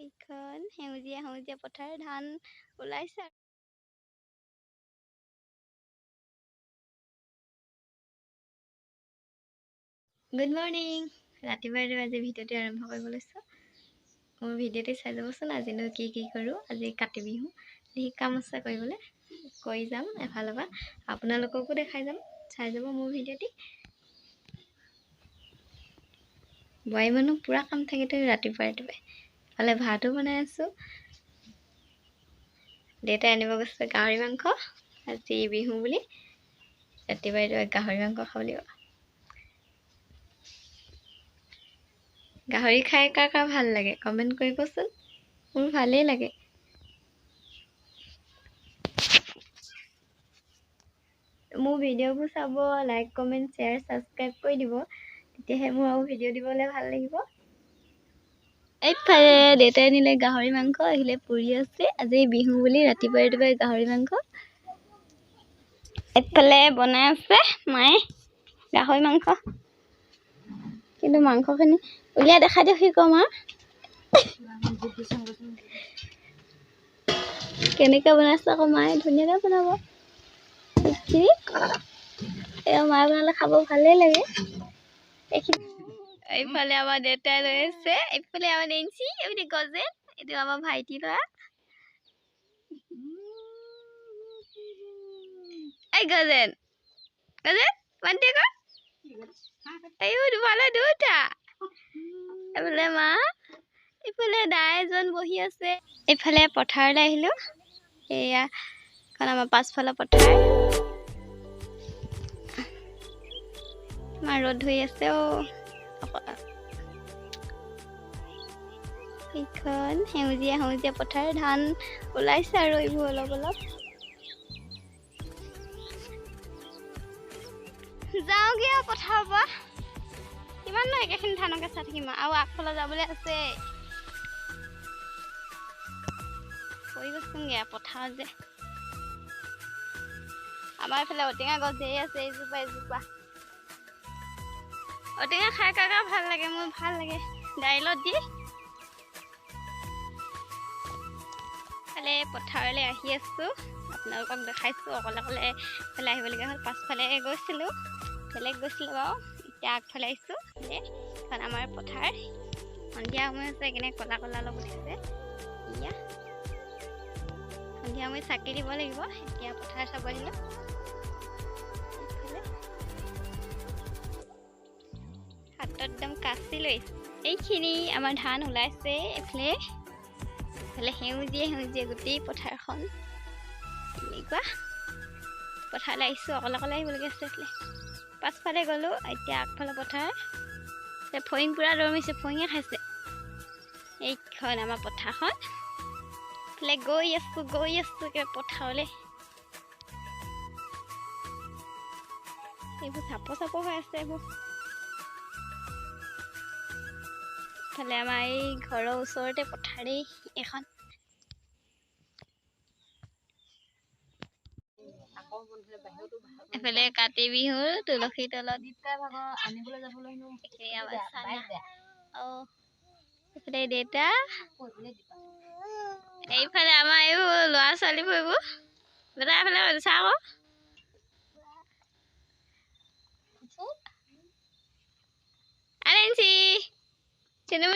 এইখন সেউজীয়া সেউজীয়া পথাৰ ধান ওলাইছে। Good morning. ৰাতিপুৱাই আজি ভিডিঅ'টো আৰম্ভ কৰিব লৈছোঁ। মোৰ ভিডিঅ'টো চাই যাবচোন। আজিনো কি কৰোঁ। আজি কাতি বিহু, সেই কাম আছে কৰিবলৈ, কৰি যাম এফালৰ পৰা। আপোনালোককো দেখাই যাম, চাই যাব মোৰ ভিডিঅ'টি। বোৱাৰী মানুহ পূৰা কাম থাকেতো ৰাতিপুৱাই। এফালে ভাতো বনাই আছোঁ। দেউতাই আনিব গৈছে গাহৰি মাংস। আজি বিহু বুলি ৰাতিপুৱাই গাহৰি মাংস খাব লাগিব। গাহৰি খাই কাৰ ভাল লাগে কমেণ্ট কৰিবচোন। মোৰ ভালেই লাগে। মোৰ ভিডিঅ'বোৰ চাব, লাইক কমেণ্ট শ্বেয়াৰ ছাবস্ক্ৰাইব কৰি দিব, তেতিয়াহে মোৰ আৰু ভিডিঅ' দিবলৈ ভাল লাগিব। এইফালে দেউতাই নিলে গাহৰি মাংস, আহিলে পুৰি আছে। আজি বিহু বুলি ৰাতিপুৱাই গাহৰি মাংস। এইফালে বনাই আছে মায়ে গাহৰি মাংস, কিন্তু মাংসখিনি উলিয়াই দেখাই দিয়ক। সি কম কেনেকৈ বনাইছে আকৌ মায়ে, ধুনীয়াকৈ বনাব। মায়ে বনালে খাব ভালেই লাগে। এইফালে আমাৰ দেউতাই লৈ আছে, এইফালে আমাৰ নেঞ্চি, এইফালে গজেন, এইটো আমাৰ ভাইটি ল'ৰা। এই গজেন মানতে ক, এই তোমালে দুটা। এইফালে মা, এইফালে দাই এজন বহি আছে। এইফালে পথাৰলৈ আহিলোঁ। এয়া এখন আমাৰ পাছফালৰ পথাৰ। আমাৰ ৰ'দ ধৰি আছে। এইখন সেউজীয়া সেউজীয়া পথাৰ ধান ওলাইছে আৰু এইবোৰ অলপ যাওঁগে আৰু পথাৰৰ পৰা। কিমান ন একেখিনি ধানকে চাই থাকিম আৰু আগফালে যাবলৈ আছে। কৰি গৈছোঁগে পথাৰত যে। আমাৰ এইফালে ঔটেঙা গছ ধেৰ আছে, এজোপা। ঔটেঙা খাই কাৰ ভাল লাগে, মোৰ ভাল লাগে দাইলত দি। পথাৰলৈ আহি আছোঁ, আপোনালোকক দেখাইছোঁ। অকলে এইফালে আহিবলগীয়া হ'ল। পাছফালে গৈছিলোঁ, বেলেগ গৈছিলোঁ বাৰু। এতিয়া আগফালে আহিছোঁ। এখন আমাৰ পথাৰ, সন্ধিয়া সময় হৈছে, কেনে ক'লা অলপ উঠিছে। এতিয়া সন্ধিয়া মই চাকি দিব লাগিব। এতিয়া পথাৰ চাব আহিলোঁ। হাতত একদম কাচি লৈছোঁ। এইখিনি আমাৰ ধান ওলাইছে। এইফালে সেউজীয়া গোটেই পথাৰখন। এনেকুৱা পথাৰলৈ আহিছোঁ, অকলে আহিবলগীয়া আছে। এইফালে পাছফালে গ'লোঁ, এতিয়া আগফালে পথাৰ। ফৰিং পূৰা দৌৰিছে, ফৰিঙে খাইছে। এইখন আমাৰ পথাৰখন। এইফালে গৈ আছোঁ পথাৰলৈ। এইবোৰ চাপ হৈ আছে। এইবোৰ ইফালে আমাৰ এই ঘৰৰ ওচৰতে পথাৰেই এখন। এফালে কাতি বিহুৰ তুলসী তলত এইফালে দেউতা, এইফালে আমাৰ এইবোৰ ল'ৰা ছোৱালীবোৰ। এইবোৰ বেটা এইফালে চা আকৌ। আনিছি চিনু